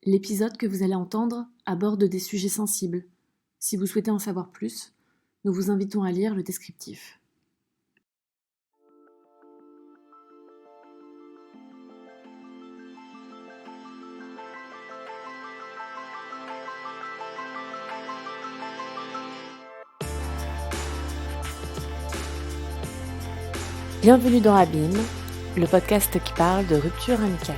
L'épisode que vous allez entendre aborde des sujets sensibles. Si vous souhaitez en savoir plus, nous vous invitons à lire le descriptif. Bienvenue dans Abîme, le podcast qui parle de rupture amicale.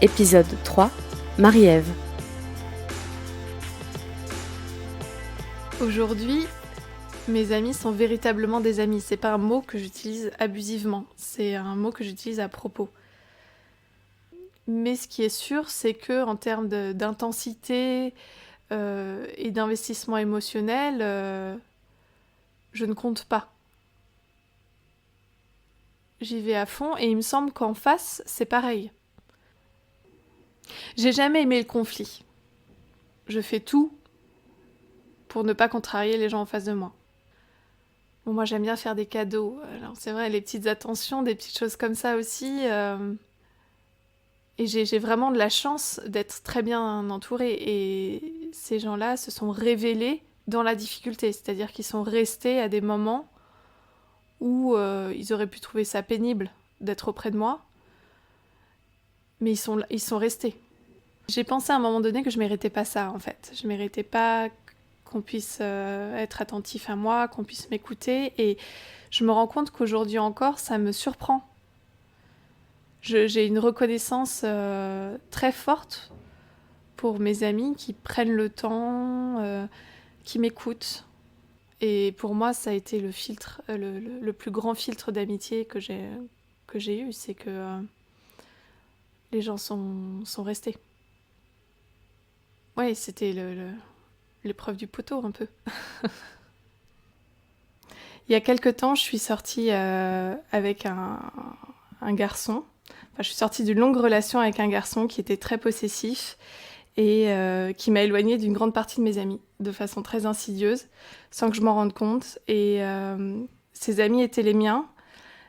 Épisode 3, Marie-Ève. Aujourd'hui, mes amis sont véritablement des amis. C'est pas un mot que j'utilise abusivement, c'est un mot que j'utilise à propos. Mais ce qui est sûr, c'est que en termes d'intensité et d'investissement émotionnel, je ne compte pas. J'y vais à fond et il me semble qu'en face, c'est pareil. J'ai jamais aimé le conflit. Je fais tout pour ne pas contrarier les gens en face de moi. Bon, moi, j'aime bien faire des cadeaux. Alors, c'est vrai, les petites attentions, des petites choses comme ça aussi. Et j'ai vraiment de la chance d'être très bien entourée. Et ces gens-là se sont révélés dans la difficulté. C'est-à-dire qu'ils sont restés à des moments où ils auraient pu trouver ça pénible d'être auprès de moi. Mais ils sont restés. J'ai pensé à un moment donné que je méritais pas ça, en fait. Je méritais pas qu'on puisse être attentif à moi, qu'on puisse m'écouter. Et je me rends compte qu'aujourd'hui encore, ça me surprend. J'ai une reconnaissance très forte pour mes amis qui prennent le temps, qui m'écoutent. Et pour moi, ça a été le filtre, le plus grand filtre d'amitié que j'ai eu, c'est que les gens sont restés. Ouais, c'était l'épreuve du poteau un peu. Il y a quelque temps, je suis sortie avec un garçon. Enfin, je suis sortie d'une longue relation avec un garçon qui était très possessif et qui m'a éloignée d'une grande partie de mes amis, de façon très insidieuse, sans que je m'en rende compte. Et ses amis étaient les miens,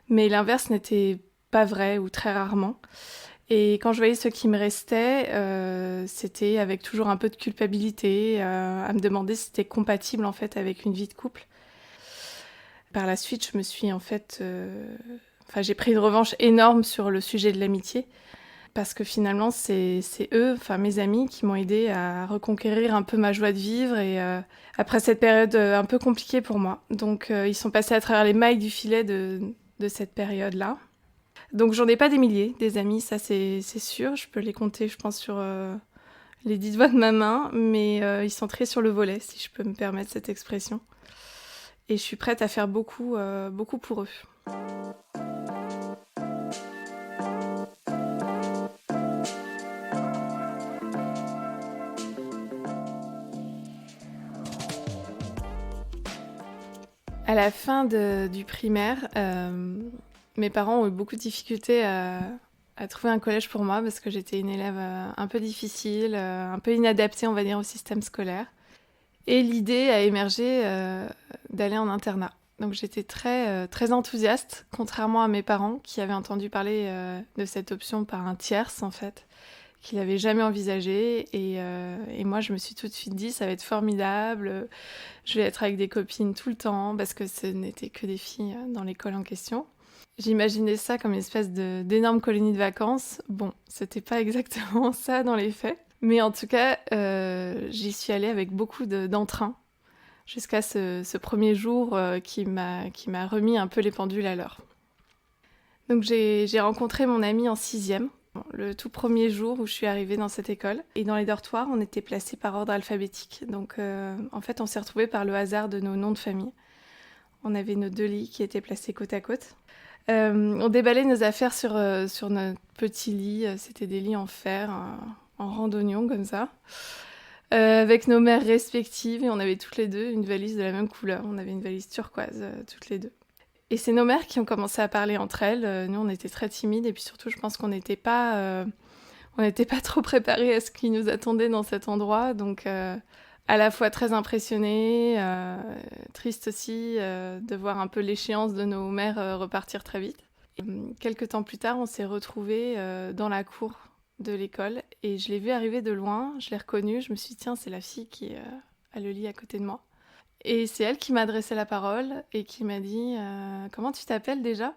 mais l'inverse n'était pas vrai, ou très rarement. Et quand je voyais ceux qui me restaient, c'était avec toujours un peu de culpabilité, à me demander si c'était compatible en fait avec une vie de couple. Par la suite, je me suis en fait... j'ai pris une revanche énorme sur le sujet de l'amitié, parce que finalement, c'est eux, mes amis, qui m'ont aidée à reconquérir un peu ma joie de vivre, et après cette période un peu compliquée pour moi. Donc, ils sont passés à travers les mailles du filet de cette période-là. Donc, j'en ai pas des milliers, des amis, ça c'est sûr. Je peux les compter, je pense, sur les 10 doigts de ma main, mais ils sont très sur le volet, si je peux me permettre cette expression. Et je suis prête à faire beaucoup pour eux. À la fin du primaire, mes parents ont eu beaucoup de difficultés à trouver un collège pour moi parce que j'étais une élève un peu difficile, un peu inadaptée, on va dire, au système scolaire. Et l'idée a émergé d'aller en internat. Donc j'étais très enthousiaste, contrairement à mes parents qui avaient entendu parler de cette option par un tierce, en fait, qu'il n'avait jamais envisagé. Et moi, je me suis tout de suite dit, ça va être formidable, je vais être avec des copines tout le temps, parce que ce n'étaient que des filles dans l'école en question. J'imaginais ça comme une espèce d'énorme colonie de vacances. Bon, c'était pas exactement ça dans les faits. Mais en tout cas, j'y suis allée avec beaucoup d'entrain, jusqu'à ce premier jour qui m'a remis un peu les pendules à l'heure. Donc j'ai rencontré mon ami en 6e, le tout premier jour où je suis arrivée dans cette école. Et dans les dortoirs, on était placés par ordre alphabétique. Donc en fait, on s'est retrouvés par le hasard de nos noms de famille. On avait nos 2 lits qui étaient placés côte à côte. On déballait nos affaires sur notre petit lit. C'était des lits en fer, en randonnion comme ça. Avec nos mères respectives. Et on avait toutes les deux une valise de la même couleur. On avait une valise turquoise, toutes les deux. Et c'est nos mères qui ont commencé à parler entre elles. Nous, on était très timides et puis surtout, je pense qu'on n'était pas trop préparés à ce qui nous attendait dans cet endroit. Donc, à la fois très impressionnés, triste aussi de voir un peu l'échéance de nos mères repartir très vite. Quelques temps plus tard, on s'est retrouvés dans la cour de l'école et je l'ai vue arriver de loin, je l'ai reconnue, je me suis dit tiens, c'est la fille qui a le lit à côté de moi. Et c'est elle qui m'a adressé la parole et qui m'a dit comment tu t'appelles déjà?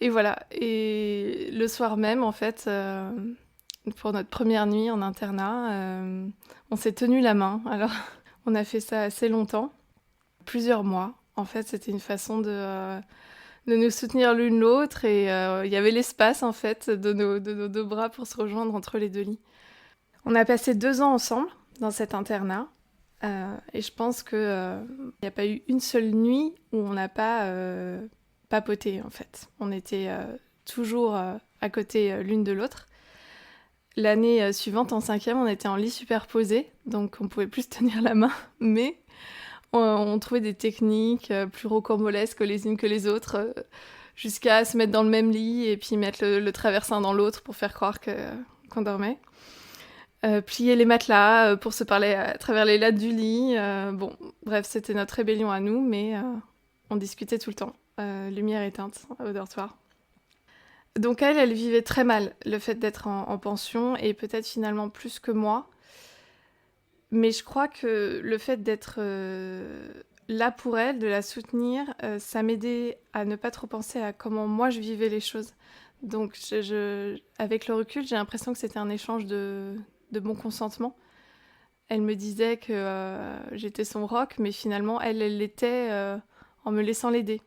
Et voilà, et le soir même en fait, pour notre première nuit en internat, on s'est tenu la main. Alors on a fait ça assez longtemps, plusieurs mois. En fait, c'était une façon de nous soutenir l'une l'autre et il y avait l'espace en fait de nos deux bras pour se rejoindre entre les deux lits. On a passé 2 ans ensemble dans cet internat et je pense qu'il n'y a pas eu une seule nuit où on n'a pas papoté en fait. On était toujours à côté l'une de l'autre. L'année suivante, en 5e, on était en lit superposé, donc on pouvait plus se tenir la main, mais on trouvait des techniques plus rocambolesques les unes que les autres, jusqu'à se mettre dans le même lit et puis mettre le traversin dans l'autre pour faire croire qu'on dormait. Plier les matelas pour se parler à travers les lattes du lit. Bon, bref, c'était notre rébellion à nous, mais on discutait tout le temps, lumière éteinte au dortoir. Donc elle vivait très mal le fait d'être en pension, et peut-être finalement plus que moi. Mais je crois que le fait d'être là pour elle, de la soutenir, ça m'aidait à ne pas trop penser à comment moi je vivais les choses. Donc avec le recul, j'ai l'impression que c'était un échange de bon consentement. Elle me disait que j'étais son roc, mais finalement elle l'était en me laissant l'aider.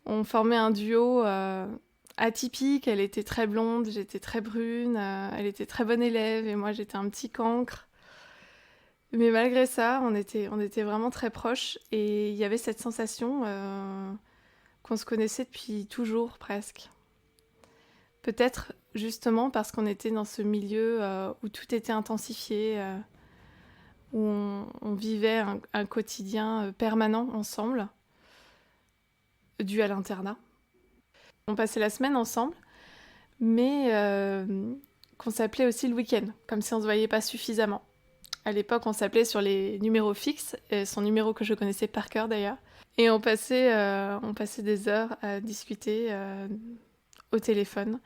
On formait un duo atypique, elle était très blonde, j'étais très brune, elle était très bonne élève et moi j'étais un petit cancre. Mais malgré ça, on était vraiment très proches et il y avait cette sensation qu'on se connaissait depuis toujours presque. Peut-être justement parce qu'on était dans ce milieu où tout était intensifié, où on vivait un quotidien permanent ensemble, dû à l'internat. On passait la semaine ensemble, mais qu'on s'appelait aussi le week-end, comme si on ne se voyait pas suffisamment. À l'époque, on s'appelait sur les numéros fixes, son numéro que je connaissais par cœur d'ailleurs. Et on passait des heures à discuter au téléphone.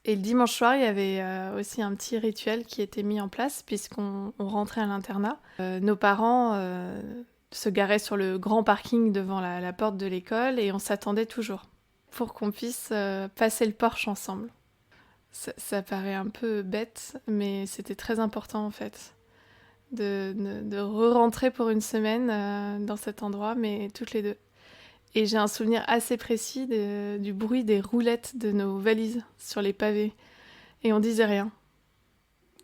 Et le dimanche soir, il y avait aussi un petit rituel qui était mis en place puisqu'on rentrait à l'internat. Nos parents se garaient sur le grand parking devant la porte de l'école et on s'attendait toujours pour qu'on puisse passer le porche ensemble. Ça paraît un peu bête, mais c'était très important en fait. De re-rentrer pour une semaine dans cet endroit, mais toutes les deux. Et j'ai un souvenir assez précis du bruit des roulettes de nos valises sur les pavés. Et on disait rien.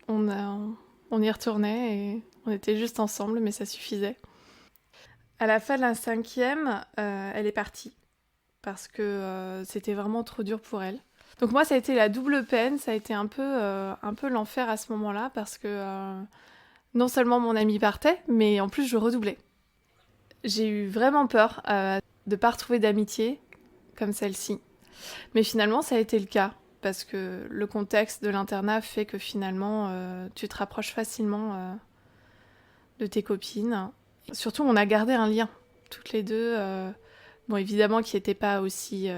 On y retournait et on était juste ensemble, mais ça suffisait. À la fin de la 5e, elle est partie. Parce que c'était vraiment trop dur pour elle. Donc moi, ça a été la double peine. Ça a été un peu l'enfer à ce moment-là, parce que non seulement mon amie partait, mais en plus je redoublais. J'ai eu vraiment peur de ne pas retrouver d'amitié comme celle-ci. Mais finalement, ça a été le cas, parce que le contexte de l'internat fait que finalement, tu te rapproches facilement de tes copines. Surtout, on a gardé un lien, toutes les deux. Bon, évidemment, qui n'était pas aussi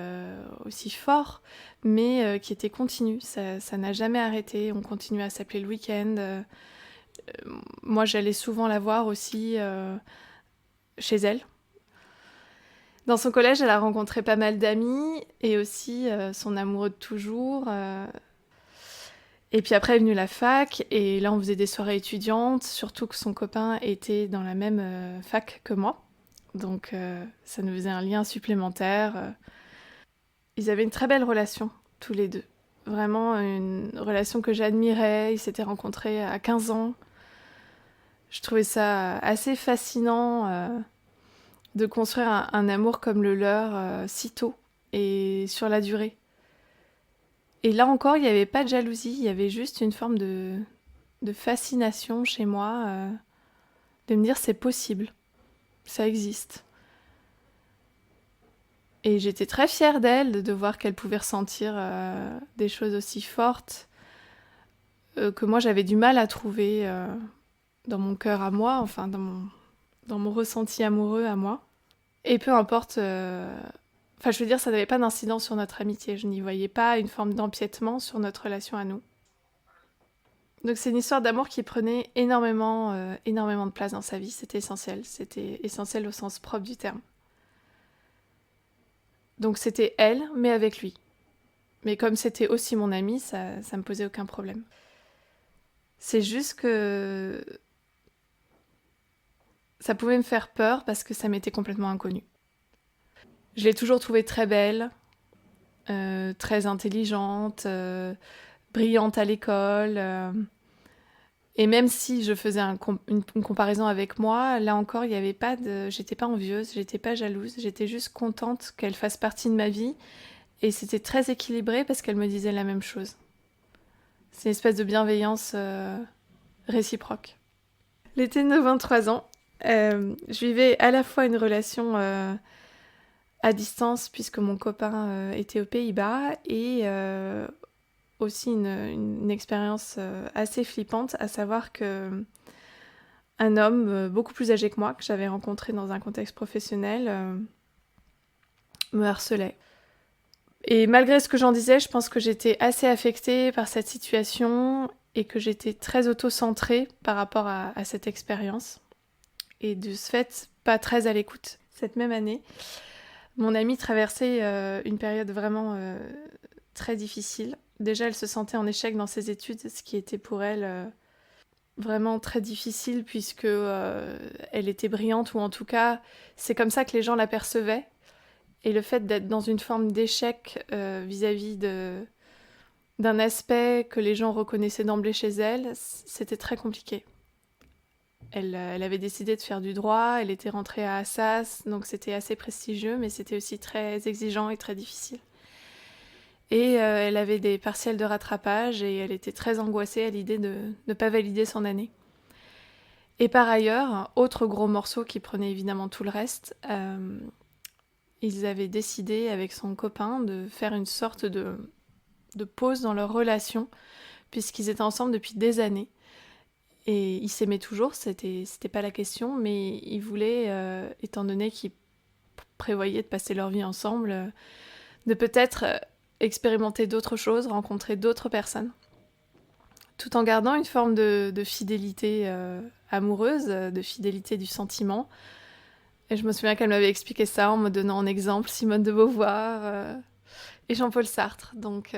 fort, mais qui était continu. Ça n'a jamais arrêté. On continuait à s'appeler le week-end. Moi, j'allais souvent la voir aussi chez elle. Dans son collège, elle a rencontré pas mal d'amis et aussi son amoureux de toujours. Et puis après est venue la fac et là, on faisait des soirées étudiantes, surtout que son copain était dans la même fac que moi. Donc, ça nous faisait un lien supplémentaire. Ils avaient une très belle relation, tous les deux. Vraiment une relation que j'admirais. Ils s'étaient rencontrés à 15 ans. Je trouvais ça assez fascinant de construire un amour comme le leur si tôt et sur la durée. Et là encore, il n'y avait pas de jalousie, il y avait juste une forme de fascination chez moi, de me dire c'est possible, ça existe. Et j'étais très fière d'elle, de voir qu'elle pouvait ressentir des choses aussi fortes que moi j'avais du mal à trouver dans mon cœur à moi, enfin dans mon ressenti amoureux à moi. Et peu importe Enfin, je veux dire, ça n'avait pas d'incidence sur notre amitié. Je n'y voyais pas une forme d'empiètement sur notre relation à nous. Donc c'est une histoire d'amour qui prenait énormément de place dans sa vie. C'était essentiel au sens propre du terme. Donc c'était elle, mais avec lui. Mais comme c'était aussi mon ami, ça me posait aucun problème. C'est juste que ça pouvait me faire peur parce que ça m'était complètement inconnu. Je l'ai toujours trouvée très belle, très intelligente, brillante à l'école. Et même si je faisais une comparaison avec moi, là encore, il y avait pas de... J'étais pas envieuse, j'étais pas jalouse, j'étais juste contente qu'elle fasse partie de ma vie. Et c'était très équilibré parce qu'elle me disait la même chose. C'est une espèce de bienveillance réciproque. L'été de nos 23 ans, je vivais à la fois une relation à distance puisque mon copain était aux Pays-Bas et aussi une expérience assez flippante, à savoir que un homme beaucoup plus âgé que moi, que j'avais rencontré dans un contexte professionnel, me harcelait. Et malgré ce que j'en disais, je pense que j'étais assez affectée par cette situation et que j'étais très auto-centrée par rapport à cette expérience. Et de ce fait, pas très à l'écoute. Cette même année, mon amie traversait une période vraiment très difficile. Déjà, elle se sentait en échec dans ses études, ce qui était pour elle vraiment très difficile puisque elle était brillante, ou en tout cas, c'est comme ça que les gens l'apercevaient. Et le fait d'être dans une forme d'échec vis-à-vis d'un aspect que les gens reconnaissaient d'emblée chez elle, c'était très compliqué. Elle avait décidé de faire du droit, elle était rentrée à Assas, donc c'était assez prestigieux, mais c'était aussi très exigeant et très difficile. Et elle avait des partiels de rattrapage et elle était très angoissée à l'idée de ne pas valider son année. Et par ailleurs, autre gros morceau qui prenait évidemment tout le reste, ils avaient décidé avec son copain de faire une sorte de pause dans leur relation, puisqu'ils étaient ensemble depuis des années. Et ils s'aimaient toujours, c'était pas la question, mais ils voulaient, étant donné qu'ils prévoyaient de passer leur vie ensemble, de peut-être expérimenter d'autres choses, rencontrer d'autres personnes, tout en gardant une forme de fidélité amoureuse, de fidélité du sentiment. Et je me souviens qu'elle m'avait expliqué ça en me donnant en exemple Simone de Beauvoir et Jean-Paul Sartre. Donc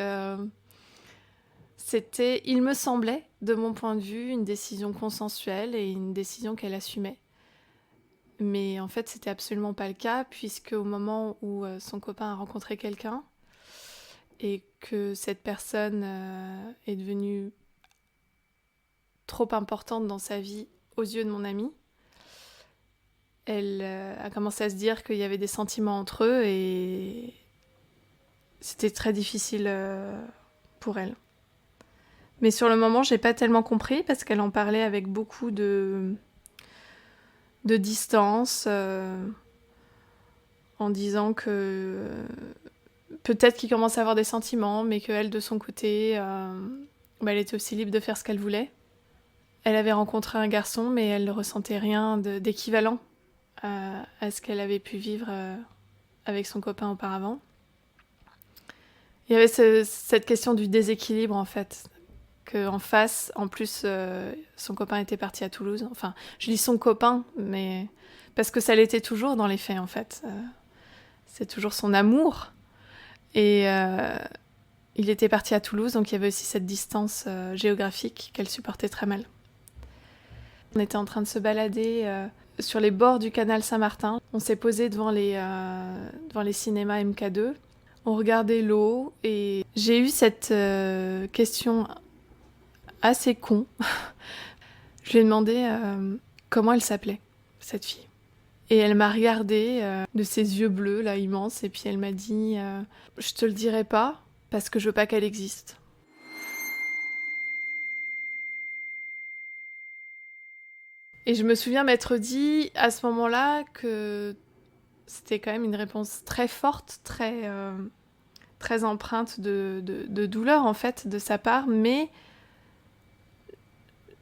c'était, il me semblait, de mon point de vue, une décision consensuelle et une décision qu'elle assumait. Mais en fait, c'était absolument pas le cas, puisque au moment où son copain a rencontré quelqu'un et que cette personne est devenue trop importante dans sa vie aux yeux de mon amie, elle a commencé à se dire qu'il y avait des sentiments entre eux et c'était très difficile pour elle. Mais sur le moment, j'ai pas tellement compris parce qu'elle en parlait avec beaucoup de distance, en disant que peut-être qu'il commence à avoir des sentiments, mais qu'elle, de son côté, elle était aussi libre de faire ce qu'elle voulait. Elle avait rencontré un garçon, mais elle ne ressentait rien d'équivalent à ce qu'elle avait pu vivre avec son copain auparavant. Il y avait cette question du déséquilibre, en fait. Qu'en face, en plus, son copain était parti à Toulouse. Enfin, je dis son copain, mais parce que ça l'était toujours dans les faits, en fait. C'est toujours son amour. Et il était parti à Toulouse, donc il y avait aussi cette distance géographique qu'elle supportait très mal. On était en train de se balader sur les bords du canal Saint-Martin. On s'est posé devant les cinémas MK2. On regardait l'eau et j'ai eu cette question assez con. Je lui ai demandé comment elle s'appelait, cette fille. Et elle m'a regardée de ses yeux bleus, là, immenses, et puis elle m'a dit « Je te le dirai pas, parce que je veux pas qu'elle existe. » Et je me souviens m'être dit, à ce moment-là, que c'était quand même une réponse très forte, très empreinte de douleur, en fait, de sa part, mais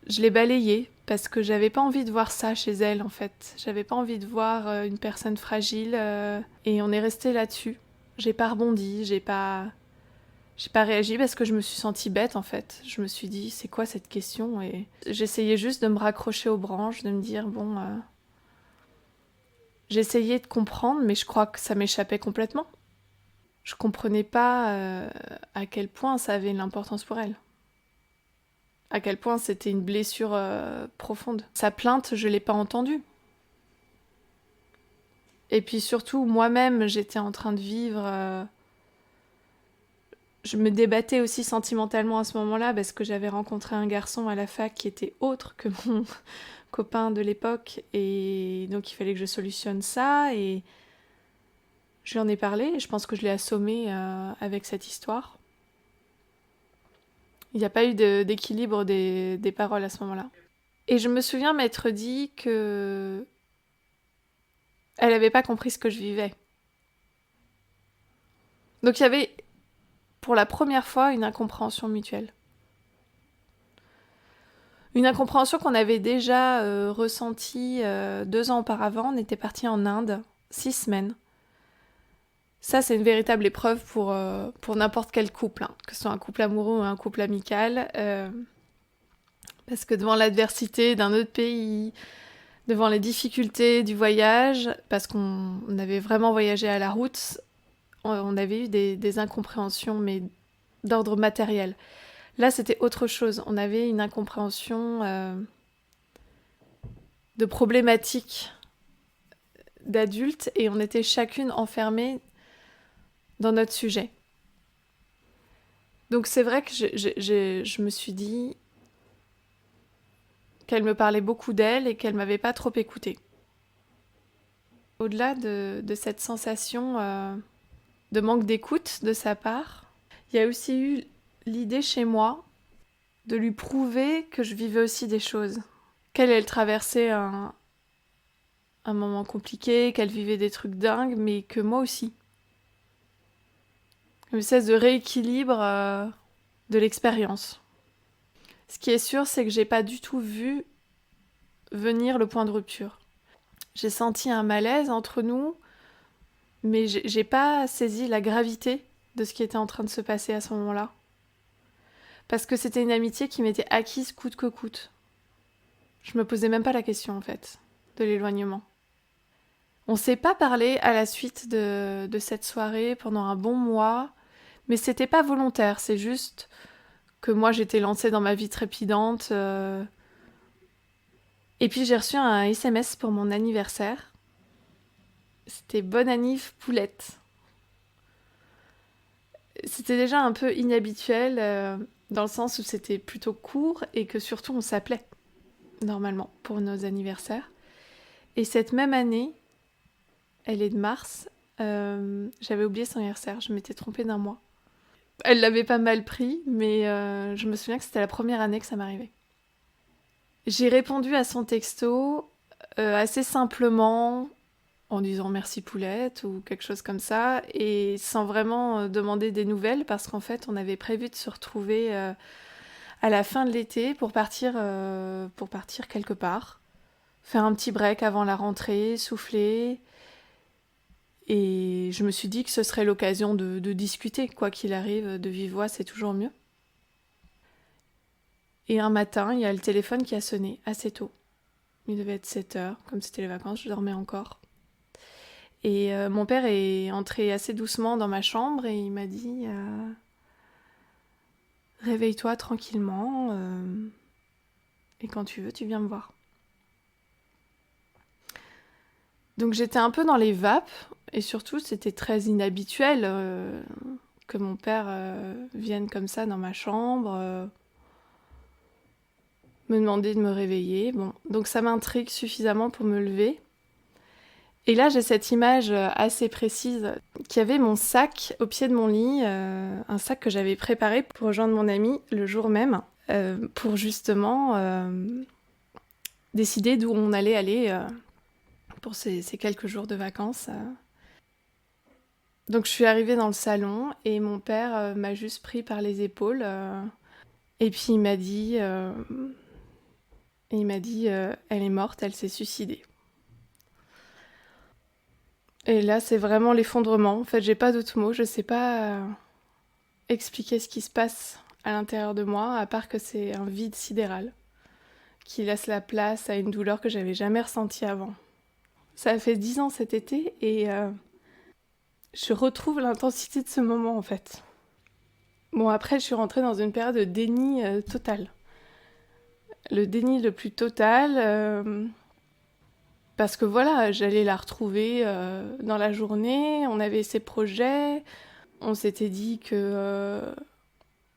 je l'ai balayée parce que j'avais pas envie de voir ça chez elle, en fait. J'avais pas envie de voir une personne fragile et on est resté là-dessus. J'ai pas rebondi, j'ai pas réagi parce que je me suis sentie bête en fait. Je me suis dit, c'est quoi cette question? Et j'essayais juste de me raccrocher aux branches, de me dire, bon, j'essayais de comprendre, mais je crois que ça m'échappait complètement. Je comprenais pas à quel point ça avait une importance pour elle. À quel point c'était une blessure profonde. Sa plainte, je l'ai pas entendue. Et puis surtout, moi-même, j'étais en train de vivre... je me débattais aussi sentimentalement à ce moment-là parce que j'avais rencontré un garçon à la fac qui était autre que mon copain de l'époque. Et donc il fallait que je solutionne ça. Et je lui en ai parlé et je pense que je l'ai assommé avec cette histoire. Il n'y a pas eu d'équilibre des paroles à ce moment-là. Et je me souviens m'être dit que elle n'avait pas compris ce que je vivais. Donc il y avait, pour la première fois, une incompréhension mutuelle. Une incompréhension qu'on avait déjà ressentie 2 ans auparavant. On était partis en Inde, 6 semaines. Ça, c'est une véritable épreuve pour n'importe quel couple, hein, que ce soit un couple amoureux ou un couple amical. Parce que devant l'adversité d'un autre pays, devant les difficultés du voyage, parce qu'on avait vraiment voyagé à la route, on avait eu des incompréhensions, mais d'ordre matériel. Là, c'était autre chose. On avait une incompréhension de problématiques d'adultes et on était chacune enfermée dans notre sujet. Donc c'est vrai que je me suis dit qu'elle me parlait beaucoup d'elle et qu'elle m'avait pas trop écoutée. Au-delà de cette sensation de manque d'écoute de sa part, il y a aussi eu l'idée chez moi de lui prouver que je vivais aussi des choses. Qu'elle, elle traversait un moment compliqué, qu'elle vivait des trucs dingues, mais que moi aussi. Une espèce de rééquilibre de l'expérience. Ce qui est sûr, c'est que j'ai pas du tout vu venir le point de rupture. J'ai senti un malaise entre nous, mais j'ai pas saisi la gravité de ce qui était en train de se passer à ce moment-là. Parce que c'était une amitié qui m'était acquise coûte que coûte. Je me posais même pas la question, en fait, de l'éloignement. On s'est pas parlé à la suite de cette soirée pendant un bon mois, mais c'était pas volontaire, c'est juste que moi j'étais lancée dans ma vie trépidante. Et puis j'ai reçu un SMS pour mon anniversaire. C'était Bonne annif Poulette. C'était déjà un peu inhabituel, dans le sens où c'était plutôt court et que surtout on s'appelait, normalement, pour nos anniversaires. Et cette même année, elle est de mars, j'avais oublié son anniversaire, je m'étais trompée d'1 mois. Elle l'avait pas mal pris, mais je me souviens que c'était la première année que ça m'arrivait. J'ai répondu à son texto assez simplement, en disant merci Poulette ou quelque chose comme ça, et sans vraiment demander des nouvelles, parce qu'en fait on avait prévu de se retrouver à la fin de l'été pour partir quelque part, faire un petit break avant la rentrée, souffler. Et je me suis dit que ce serait l'occasion de discuter, quoi qu'il arrive, de vive voix, c'est toujours mieux. Et un matin, il y a le téléphone qui a sonné assez tôt. Il devait être 7h, comme c'était les vacances, je dormais encore. Et mon père est entré assez doucement dans ma chambre et il m'a dit réveille-toi tranquillement et quand tu veux, tu viens me voir. Donc j'étais un peu dans les vapes et surtout c'était très inhabituel que mon père vienne comme ça dans ma chambre, me demander de me réveiller. Bon, donc ça m'intrigue suffisamment pour me lever. Et là, j'ai cette image assez précise qu'il y avait mon sac au pied de mon lit, un sac que j'avais préparé pour rejoindre mon ami le jour même, pour justement décider d'où on allait aller pour ces quelques jours de vacances. Donc je suis arrivée dans le salon et mon père m'a juste pris par les épaules et puis il m'a dit elle est morte, elle s'est suicidée. Et là, c'est vraiment l'effondrement. En fait, j'ai pas d'autres mots. Je sais pas expliquer ce qui se passe à l'intérieur de moi, à part que c'est un vide sidéral qui laisse la place à une douleur que j'avais jamais ressentie avant. Ça a fait 10 ans cet été et je retrouve l'intensité de ce moment en fait. Bon, après, je suis rentrée dans une période de déni total. Le déni le plus total, parce que voilà, j'allais la retrouver dans la journée, on avait ces projets, on s'était dit que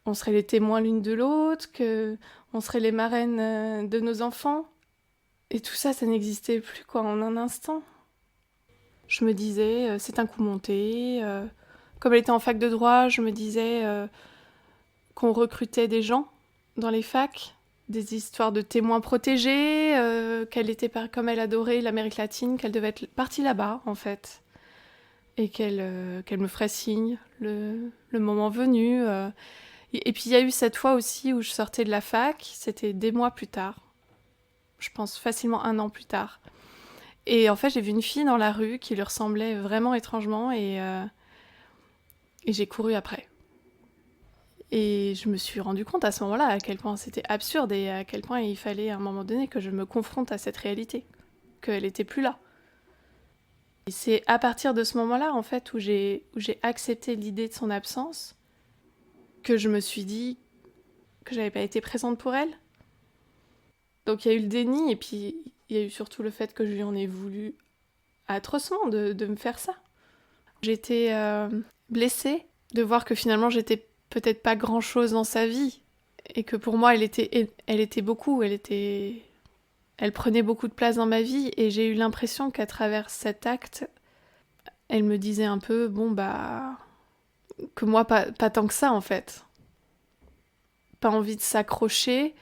on serait les témoins l'une de l'autre, que on serait les marraines de nos enfants. Et tout ça, ça n'existait plus quoi, en un instant. Je me disais, c'est un coup monté. Comme elle était en fac de droit, je me disais qu'on recrutait des gens dans les facs, des histoires de témoins protégés, qu'elle était comme elle adorait l'Amérique latine, qu'elle devait être partie là-bas en fait, et qu'elle me ferait signe le moment venu. Et puis il y a eu cette fois aussi où je sortais de la fac, c'était des mois plus tard, je pense facilement 1 an plus tard. Et en fait j'ai vu une fille dans la rue qui lui ressemblait vraiment étrangement et j'ai couru après. Et je me suis rendu compte à ce moment-là à quel point c'était absurde et à quel point il fallait à un moment donné que je me confronte à cette réalité, qu'elle était plus là. Et c'est à partir de ce moment-là en fait où j'ai accepté l'idée de son absence que je me suis dit que j'avais pas été présente pour elle. Donc il y a eu le déni et puis il y a eu surtout le fait que je lui en ai voulu atrocement de me faire ça. J'étais blessée de voir que finalement j'étais peut-être pas grand-chose dans sa vie et que pour moi elle était beaucoup, elle prenait beaucoup de place dans ma vie et j'ai eu l'impression qu'à travers cet acte, elle me disait un peu bon bah que moi pas tant que ça en fait. Pas envie de s'accrocher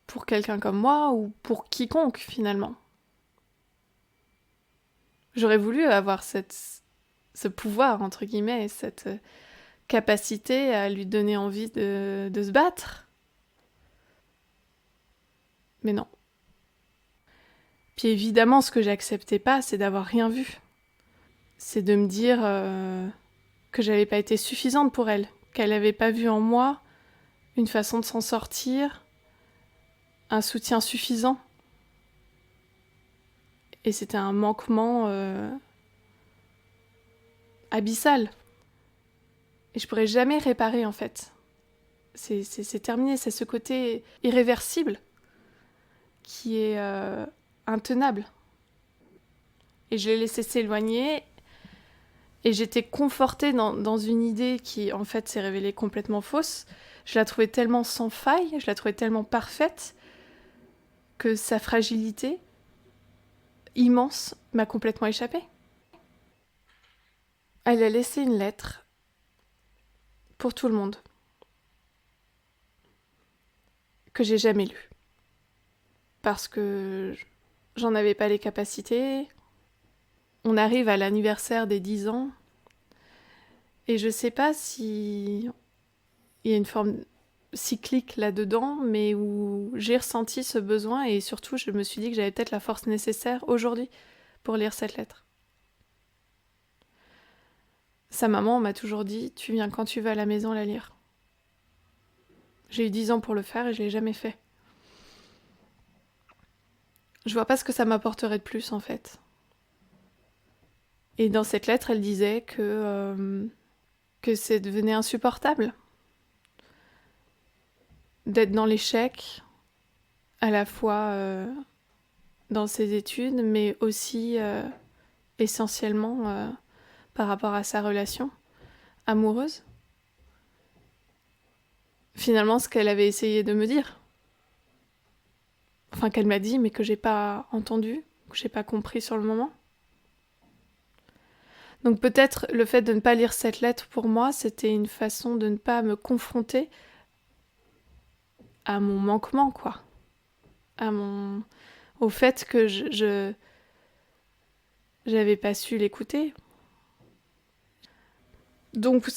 pour quelqu'un comme moi ou pour quiconque finalement. J'aurais voulu avoir ce pouvoir entre guillemets, cette capacité à lui donner envie de se battre. Mais non. Puis évidemment, ce que j'acceptais pas, c'est d'avoir rien vu. C'est de me dire que j'avais pas été suffisante pour elle, qu'elle avait pas vu en moi une façon de s'en sortir, un soutien suffisant. Et c'était un manquement abyssal. Et je pourrais jamais réparer en fait. C'est terminé, c'est ce côté irréversible qui est intenable. Et je l'ai laissé s'éloigner et j'étais confortée dans une idée qui en fait s'est révélée complètement fausse. Je la trouvais tellement sans faille, je la trouvais tellement parfaite que sa fragilité immense m'a complètement échappé. Elle a laissé une lettre pour tout le monde que j'ai jamais lue parce que j'en avais pas les capacités. On arrive à l'anniversaire des 10 ans et je sais pas si il y a une forme cyclique là-dedans, mais où j'ai ressenti ce besoin et surtout je me suis dit que j'avais peut-être la force nécessaire aujourd'hui pour lire cette lettre. Sa maman m'a toujours dit « Tu viens quand tu veux à la maison la lire ». J'ai eu 10 ans pour le faire et je l'ai jamais fait. Je vois pas ce que ça m'apporterait de plus en fait. Et dans cette lettre, elle disait que c'est devenu insupportable d'être dans l'échec, à la fois dans ses études, mais aussi essentiellement par rapport à sa relation amoureuse. Finalement, ce qu'elle avait essayé de me dire, enfin qu'elle m'a dit, mais que j'ai pas entendu, que j'ai pas compris sur le moment. Donc peut-être le fait de ne pas lire cette lettre pour moi, c'était une façon de ne pas me confronter à mon manquement, quoi. Au fait que j'avais pas su l'écouter. Donc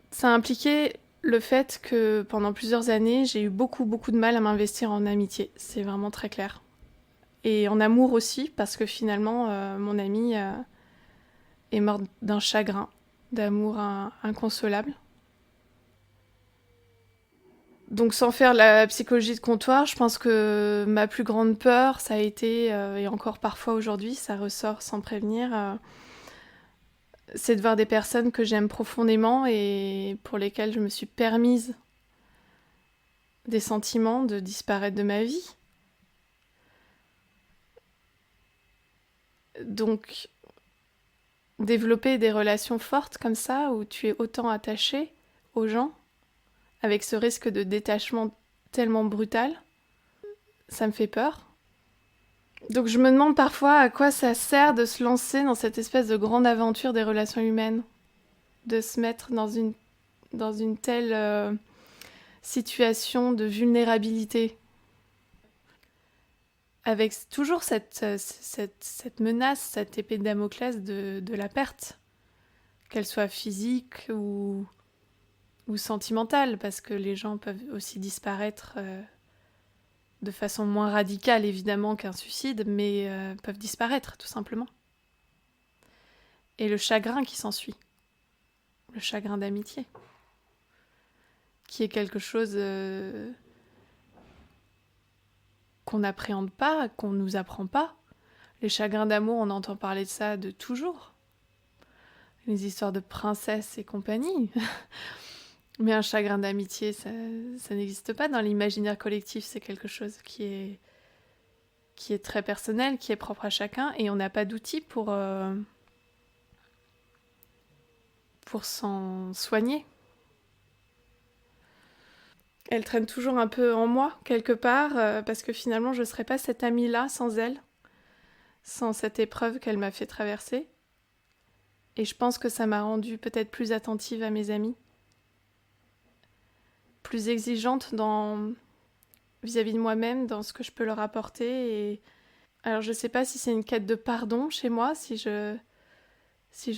ça a impliqué le fait que pendant plusieurs années, j'ai eu beaucoup de mal à m'investir en amitié. C'est vraiment très clair. Et en amour aussi, parce que finalement, mon amie est morte d'un chagrin, d'amour inconsolable. Donc sans faire la psychologie de comptoir, je pense que ma plus grande peur, ça a été, et encore parfois aujourd'hui, ça ressort sans prévenir, c'est de voir des personnes que j'aime profondément et pour lesquelles je me suis permise des sentiments de disparaître de ma vie. Donc, développer des relations fortes comme ça, où tu es autant attaché aux gens, avec ce risque de détachement tellement brutal, ça me fait peur. Donc je me demande parfois à quoi ça sert de se lancer dans cette espèce de grande aventure des relations humaines, de se mettre dans une telle situation de vulnérabilité, avec toujours cette menace, cette épée de Damoclès de la perte, qu'elle soit physique ou sentimentale, parce que les gens peuvent aussi disparaître de façon moins radicale évidemment qu'un suicide, mais peuvent disparaître tout simplement. Et le chagrin qui s'ensuit, le chagrin d'amitié, qui est quelque chose qu'on n'appréhende pas, qu'on ne nous apprend pas. Les chagrins d'amour, on entend parler de ça de toujours. Les histoires de princesses et compagnie. Mais un chagrin d'amitié, ça n'existe pas dans l'imaginaire collectif. C'est quelque chose qui est très personnel, qui est propre à chacun, et on n'a pas d'outils pour s'en soigner. Elle traîne toujours un peu en moi, quelque part, parce que finalement, je ne serais pas cette amie-là sans elle, sans cette épreuve qu'elle m'a fait traverser. Et je pense que ça m'a rendue peut-être plus attentive à mes amis, plus exigeante vis-à-vis de moi-même, dans ce que je peux leur apporter. Et alors, je ne sais pas si c'est une quête de pardon chez moi, si je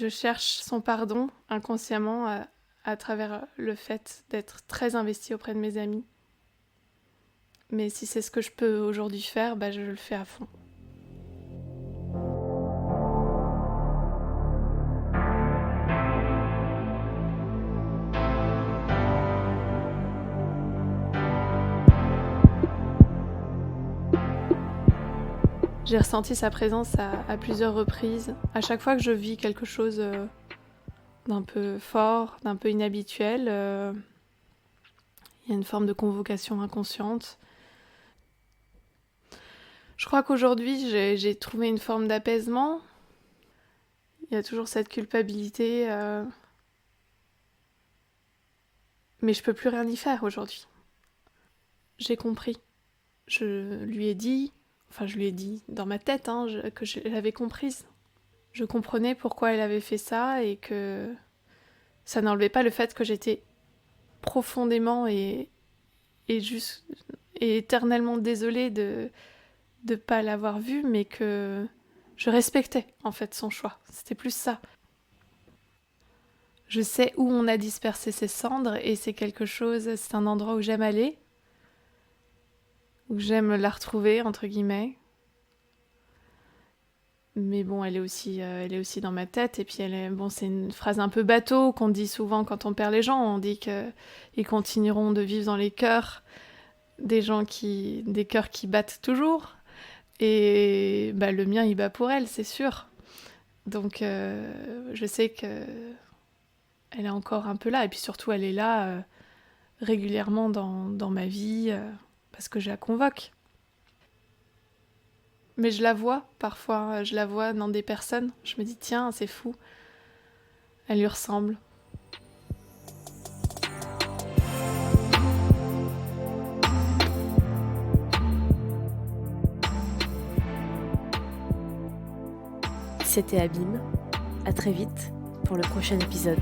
cherche son pardon inconsciemment à travers le fait d'être très investie auprès de mes amis. Mais si c'est ce que je peux aujourd'hui faire, je le fais à fond. J'ai ressenti sa présence à plusieurs reprises. À chaque fois que je vis quelque chose d'un peu fort, d'un peu inhabituel, il y a une forme de convocation inconsciente. Je crois qu'aujourd'hui, j'ai trouvé une forme d'apaisement. Il y a toujours cette culpabilité, mais je peux plus rien y faire aujourd'hui. J'ai compris. Je lui ai dit dans ma tête que je l'avais comprise. Je comprenais pourquoi elle avait fait ça et que ça n'enlevait pas le fait que j'étais profondément et éternellement désolée de ne pas l'avoir vue, mais que je respectais en fait son choix. C'était plus ça. Je sais où on a dispersé ses cendres et c'est un endroit où j'aime aller, où j'aime la retrouver, entre guillemets. Mais bon, elle est aussi dans ma tête. Et puis, c'est une phrase un peu bateau qu'on dit souvent quand on perd les gens. On dit qu'ils continueront de vivre dans les cœurs des cœurs qui battent toujours. Et le mien, il bat pour elle, c'est sûr. Donc, je sais qu'elle est encore un peu là. Et puis surtout, elle est là régulièrement dans ma vie parce que je la convoque. Mais je la vois parfois, je la vois dans des personnes. Je me dis, tiens, c'est fou. Elle lui ressemble. C'était Abîme. À très vite pour le prochain épisode.